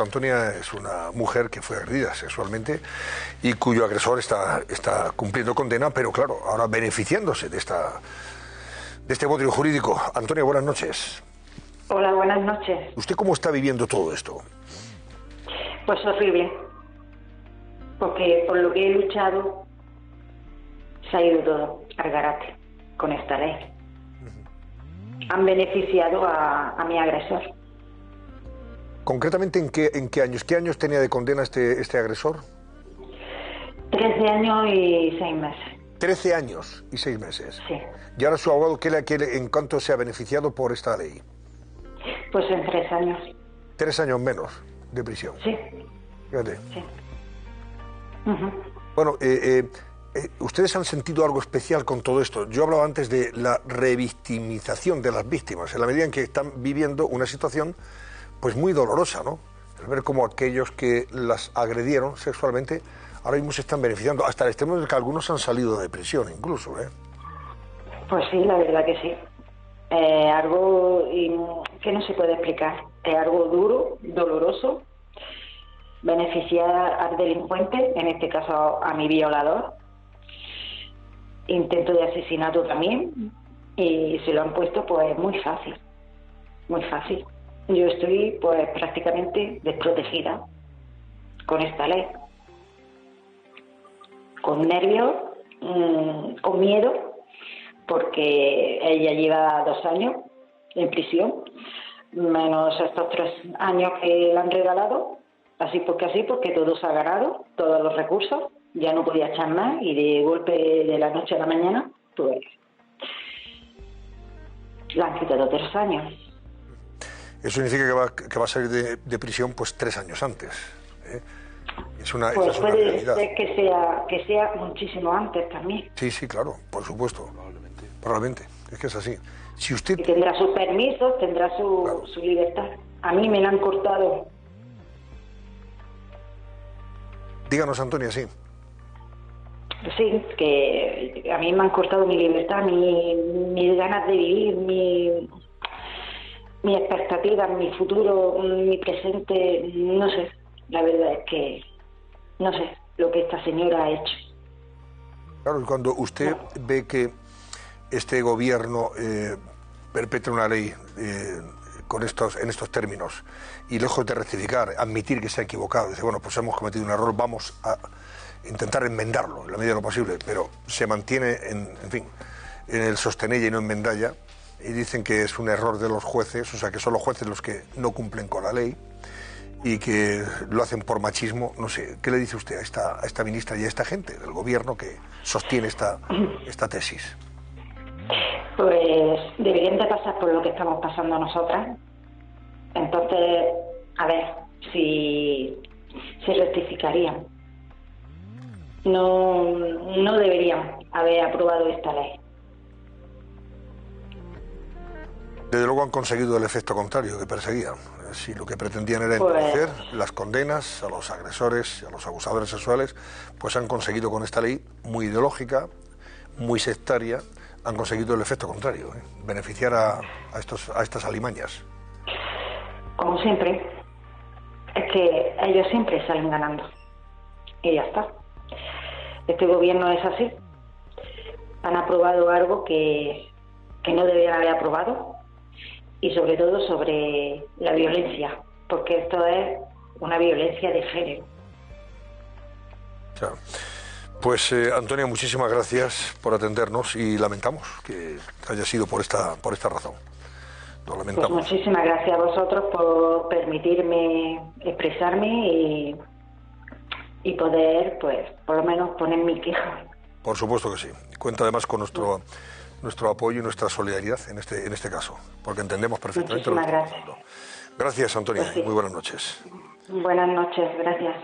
Antonia es una mujer que fue agredida sexualmente y cuyo agresor está cumpliendo condena, pero claro, ahora beneficiándose de este bodrio jurídico. Antonia, buenas noches. Hola, buenas noches. ¿Usted cómo está viviendo todo esto? Pues horrible, porque por lo que he luchado se ha ido todo al garate con esta ley. Han beneficiado a mi agresor. ¿Concretamente en qué años? ¿Qué años tenía de condena este agresor? 13 años y 6 meses. 13 años y 6 meses. Sí. ¿Y ahora su abogado en cuánto se ha beneficiado por esta ley? Pues en 3 años. 3 años menos de prisión. Sí. Fíjate. Sí. Bueno, ¿ustedes han sentido algo especial con todo esto? Yo hablaba antes de la revictimización de las víctimas, en la medida en que están viviendo una situación pues muy dolorosa, ¿no? El ver cómo aquellos que las agredieron sexualmente ahora mismo se están beneficiando, hasta el extremo de que algunos han salido de prisión incluso, ¿eh? Pues sí, la verdad que sí. Algo que no se puede explicar. Es algo duro, doloroso. Beneficiar al delincuente, en este caso a mi violador. Intento de asesinato también. Y se lo han puesto pues muy fácil. Muy fácil. Yo estoy pues prácticamente desprotegida con esta ley. Con nervios, con miedo, porque ella lleva 2 años en prisión, menos estos 3 años que le han regalado, porque todo se ha ganado, todos los recursos, ya no podía echar más y de golpe de la noche a la mañana, pues le han quitado 3 años. Eso significa que va a salir de prisión pues 3 años antes, ¿eh? Pues puede ser que sea muchísimo antes también. Sí, claro, por supuesto. Probablemente. Es que es así. Si usted... Y tendrá sus permisos, tendrá su libertad. A mí me la han cortado. Díganos, Antonia, sí. Sí, que a mí me han cortado mi libertad, mis ganas de vivir, mi expectativa, mi futuro, mi presente, no sé. La verdad es que no sé lo que esta señora ha hecho. Claro, y cuando usted ve que este gobierno perpetra una ley en estos términos y lejos de rectificar, admitir que se ha equivocado, dice, bueno, pues hemos cometido un error, vamos a intentar enmendarlo en la medida de lo posible, pero se mantiene en el sostenella y no en mendalla, y dicen que es un error de los jueces, o sea, que son los jueces los que no cumplen con la ley y que lo hacen por machismo. No sé, ¿qué le dice usted a esta ministra y a esta gente del gobierno que sostiene esta tesis? Pues deberían de pasar por lo que estamos pasando nosotras. Entonces, a ver si se rectificarían. No deberían haber aprobado esta ley. Desde luego han conseguido el efecto contrario que perseguían. Si lo que pretendían era endurecer las condenas a los agresores y a los abusadores sexuales, pues han conseguido con esta ley muy ideológica, muy sectaria, han conseguido el efecto contrario, beneficiar a estas alimañas. Como siempre, es que ellos siempre salen ganando. Y ya está. Este gobierno es así. Han aprobado algo que no deberían haber aprobado. Y sobre todo sobre la violencia, porque esto es una violencia de género. Claro. Pues Antonia, muchísimas gracias por atendernos y lamentamos que haya sido por esta razón. Lo lamentamos. Pues muchísimas gracias a vosotros por permitirme expresarme y poder, pues, por lo menos poner mi queja. Por supuesto que sí. Cuenta además con nuestro apoyo y nuestra solidaridad en este caso, porque entendemos perfectamente lo que está pasando. Gracias, Antonia, pues sí. Y muy buenas noches. Buenas noches, gracias.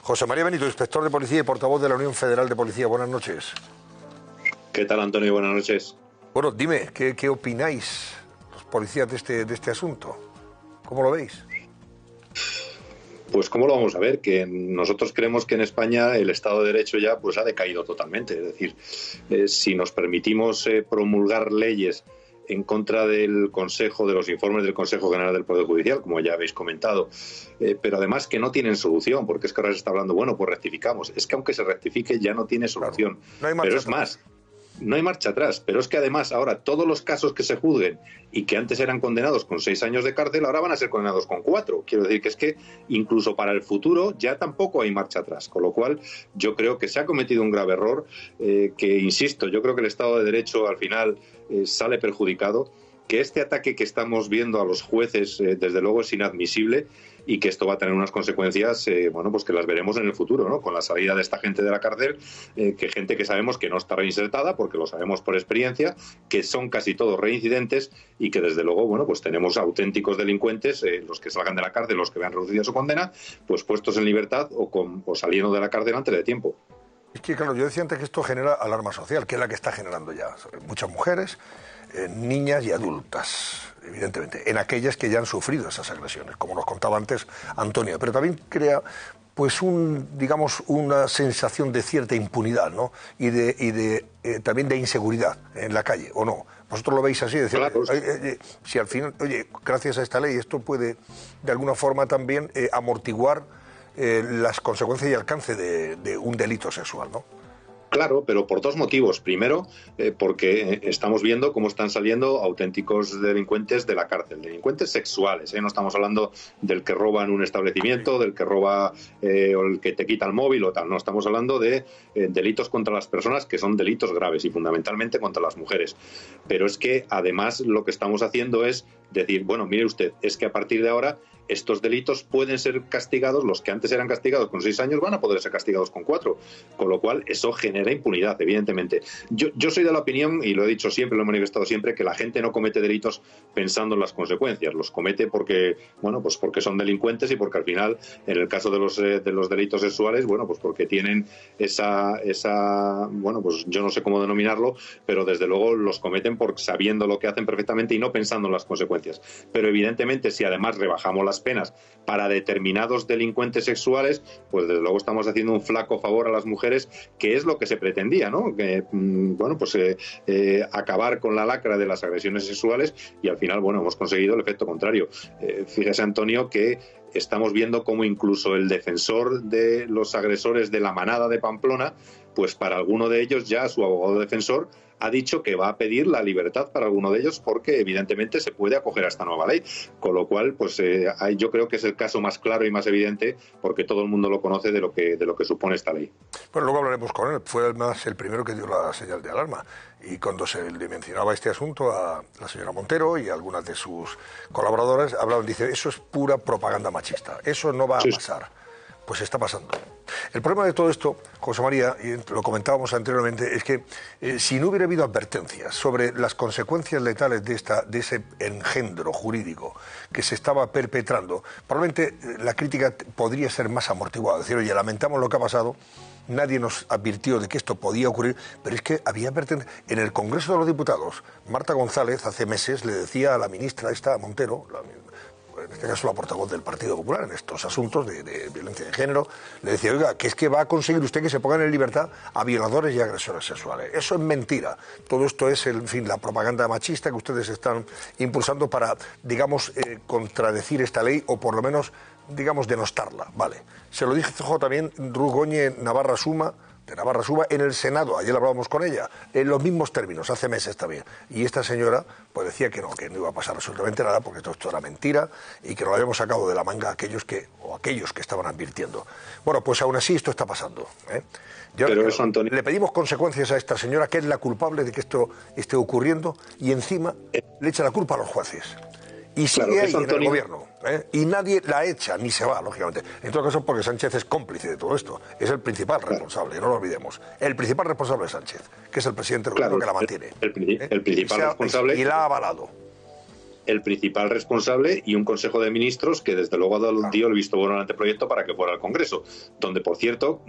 José María Benito, inspector de policía y portavoz de la Unión Federal de Policía. Buenas noches. ¿Qué tal, Antonio? Buenas noches. Bueno, dime, ¿qué opináis los policías de este asunto? ¿Cómo lo veis? Pues cómo lo vamos a ver, que nosotros creemos que en España el Estado de Derecho ya pues ha decaído totalmente. Es decir, si nos permitimos promulgar leyes en contra del Consejo, de los informes del Consejo General del Poder Judicial, como ya habéis comentado, pero además que no tienen solución, porque es que ahora se está hablando, bueno, pues rectificamos. Es que aunque se rectifique ya no tiene solución. Claro, no hay marcha pero es más, no hay marcha atrás, pero es que además ahora todos los casos que se juzguen y que antes eran condenados con 6 años de cárcel, ahora van a ser condenados con 4. Quiero decir que es que incluso para el futuro ya tampoco hay marcha atrás, con lo cual yo creo que se ha cometido un grave error, que insisto, yo creo que el Estado de Derecho al final sale perjudicado, que este ataque que estamos viendo a los jueces desde luego es inadmisible y que esto va a tener unas consecuencias, bueno, pues que las veremos en el futuro, ¿no? Con la salida de esta gente de la cárcel, que gente que sabemos que no está reinsertada, porque lo sabemos por experiencia, que son casi todos reincidentes y que desde luego, bueno, pues tenemos auténticos delincuentes, los que salgan de la cárcel, los que vean reducida su condena, pues puestos en libertad o saliendo de la cárcel antes de tiempo. Es que, claro, yo decía antes que esto genera alarma social, que es la que está generando ya muchas mujeres, niñas y adultas, evidentemente, en aquellas que ya han sufrido esas agresiones, como nos contaba antes Antonio, pero también crea pues digamos una sensación de cierta impunidad, ¿no? Y también de inseguridad en la calle, ¿o no? ¿Vosotros lo veis así? Decir, claro. Si al final, gracias a esta ley esto puede de alguna forma también amortiguar las consecuencias y alcance de un delito sexual, ¿no? Claro, pero por dos motivos. Primero, porque estamos viendo cómo están saliendo auténticos delincuentes de la cárcel, delincuentes sexuales. No estamos hablando del que roba en un establecimiento, del que roba o el que te quita el móvil o tal. No, estamos hablando de delitos contra las personas, que son delitos graves y fundamentalmente contra las mujeres. Pero es que además lo que estamos haciendo es decir, bueno, mire usted, es que a partir de ahora estos delitos pueden ser castigados, los que antes eran castigados con 6 años van a poder ser castigados con 4, con lo cual eso genera impunidad, evidentemente. Yo soy de la opinión, y lo he dicho siempre, lo he manifestado siempre, que la gente no comete delitos pensando en las consecuencias, los comete porque, bueno, pues porque son delincuentes y porque al final, en el caso de los delitos sexuales, bueno, pues porque tienen esa, bueno, pues yo no sé cómo denominarlo, pero desde luego los cometen sabiendo lo que hacen perfectamente y no pensando en las consecuencias. Pero evidentemente, si además rebajamos las penas para determinados delincuentes sexuales, pues desde luego estamos haciendo un flaco favor a las mujeres, que es lo que se pretendía, ¿no? Que, bueno, pues acabar con la lacra de las agresiones sexuales y al final, bueno, hemos conseguido el efecto contrario. Fíjese, Antonio, que estamos viendo cómo incluso el defensor de los agresores de la manada de Pamplona, pues para alguno de ellos ya su abogado defensor ha dicho que va a pedir la libertad para alguno de ellos porque evidentemente se puede acoger a esta nueva ley, con lo cual pues yo creo que es el caso más claro y más evidente porque todo el mundo lo conoce de lo que supone esta ley. Bueno, luego hablaremos con él, fue además el primero que dio la señal de alarma y cuando se le mencionaba este asunto a la señora Montero y a algunas de sus colaboradoras hablaban, dice, eso es pura propaganda machista, eso no va a pasar. Pues está pasando. El problema de todo esto, José María, y lo comentábamos anteriormente, es que si no hubiera habido advertencias sobre las consecuencias letales de ese engendro jurídico que se estaba perpetrando, probablemente la crítica podría ser más amortiguada. Es decir, oye, lamentamos lo que ha pasado, nadie nos advirtió de que esto podía ocurrir, pero es que había advertencias. En el Congreso de los Diputados, Marta González hace meses le decía a la ministra esta, Montero, en este caso la portavoz del Partido Popular en estos asuntos de violencia de género, le decía, oiga, que es que va a conseguir usted que se pongan en libertad a violadores y agresores sexuales. Eso es mentira. Todo esto es, en fin, la propaganda machista que ustedes están impulsando para, digamos, contradecir esta ley o por lo menos, digamos, denostarla. Vale. Se lo dijo también Ruth Goñi Navarra Suma, de Navarra Suba, en el Senado, ayer hablábamos con ella, en los mismos términos, hace meses también. Y esta señora pues decía que no iba a pasar absolutamente nada, porque todo esto era mentira y que lo habíamos sacado de la manga aquellos que estaban advirtiendo. Bueno, pues aún así esto está pasando. Pero eso, Antonio, le pedimos consecuencias a esta señora, que es la culpable de que esto esté ocurriendo, y encima le echa la culpa a los jueces. Y sigue ahí en el gobierno, y nadie la echa ni se va, lógicamente. En todo caso, porque Sánchez es cómplice de todo esto, es el principal responsable, no lo olvidemos. El principal responsable es Sánchez, que es el presidente del gobierno que la mantiene. El principal responsable. Y la ha avalado. El principal responsable y un Consejo de Ministros que desde luego dio el visto bueno al anteproyecto para que fuera al Congreso, donde por cierto,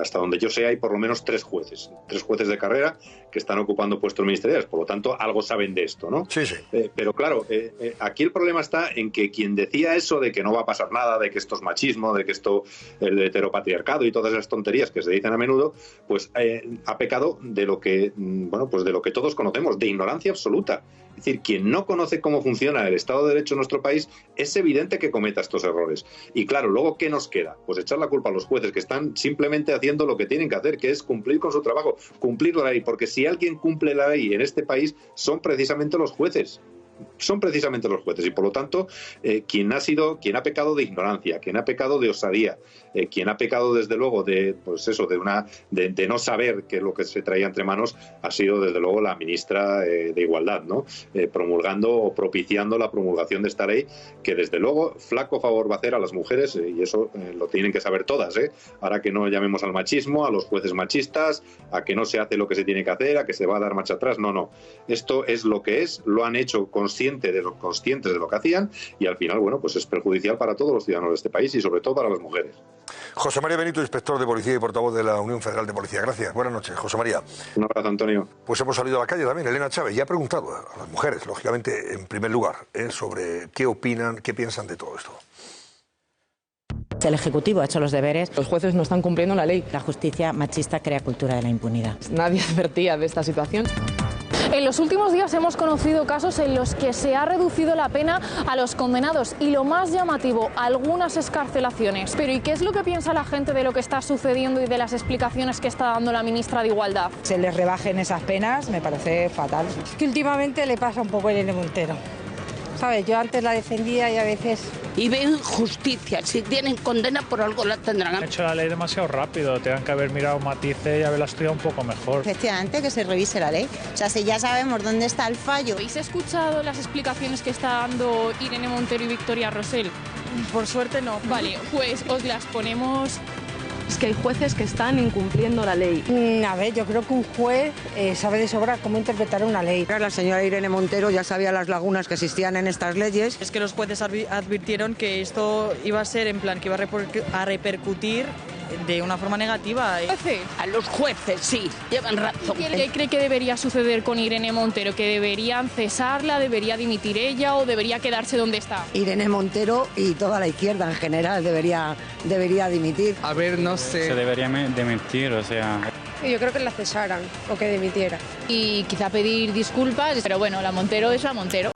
hasta donde yo sé, hay por lo menos 3 jueces de carrera que están ocupando puestos ministeriales, por lo tanto algo saben de esto, ¿no? Sí, sí. Pero claro, aquí el problema está en que quien decía eso de que no va a pasar nada, de que esto es machismo, de que esto, el heteropatriarcado y todas esas tonterías que se dicen a menudo, pues ha pecado de lo que, bueno, pues de lo que todos conocemos, de ignorancia absoluta. Es decir, quien no conoce cómo funciona el Estado de Derecho en nuestro país, es evidente que cometa estos errores. Y claro, luego, ¿qué nos queda? Pues echar la culpa a los jueces, que están simplemente haciendo lo que tienen que hacer, que es cumplir con su trabajo, cumplir la ley, porque si alguien cumple la ley en este país, son precisamente los jueces. Son precisamente los jueces y por lo tanto quien ha pecado de ignorancia, quien ha pecado de osadía, quien ha pecado desde luego de no saber qué es lo que se traía entre manos ha sido desde luego la ministra de Igualdad, ¿no? Promulgando o propiciando la promulgación de esta ley que desde luego flaco favor va a hacer a las mujeres y eso lo tienen que saber todas, ahora que no llamemos al machismo, a los jueces machistas, a que no se hace lo que se tiene que hacer, a que se va a dar marcha atrás, no, esto es lo que es, lo han hecho conscientes de lo que hacían y al final, bueno, pues es perjudicial para todos los ciudadanos de este país y sobre todo para las mujeres. José María Benito, inspector de policía y portavoz de la Unión Federal de Policía. Gracias. Buenas noches, José María. Un abrazo, Antonio. Pues hemos salido a la calle también. Elena Chávez ya ha preguntado a las mujeres, lógicamente, en primer lugar, sobre qué opinan, qué piensan de todo esto. El Ejecutivo ha hecho los deberes. Los jueces no están cumpliendo la ley. La justicia machista crea cultura de la impunidad. Nadie advertía de esta situación. En los últimos días hemos conocido casos en los que se ha reducido la pena a los condenados y lo más llamativo, algunas excarcelaciones. Pero ¿y qué es lo que piensa la gente de lo que está sucediendo y de las explicaciones que está dando la ministra de Igualdad? Se les rebajen esas penas me parece fatal. Es que últimamente le pasa un poco a Irene Montero. ¿Sabes? Yo antes la defendía y a veces... Y ven justicia, si tienen condena por algo la tendrán. Han hecho la ley demasiado rápido, tengan que haber mirado matices y haberla estudiado un poco mejor. Efectivamente, que se revise la ley. O sea, si ya sabemos dónde está el fallo. ¿Habéis escuchado las explicaciones que está dando Irene Montero y Victoria Rosell? Por suerte no. Vale, pues os las ponemos... Es que hay jueces que están incumpliendo la ley. A ver, yo creo que un juez sabe de sobra cómo interpretar una ley. La señora Irene Montero ya sabía las lagunas que existían en estas leyes. Es que los jueces advirtieron que esto iba a ser en plan que iba a repercutir de una forma negativa. A los jueces, sí, llevan razón. ¿Qué cree que debería suceder con Irene Montero? ¿Que deberían cesarla, debería dimitir ella o debería quedarse donde está? Irene Montero y toda la izquierda en general debería dimitir. A ver, no sé. Se debería dimitir, o sea... Yo creo que la cesaran o que dimitiera. Y quizá pedir disculpas, pero bueno, la Montero es la Montero.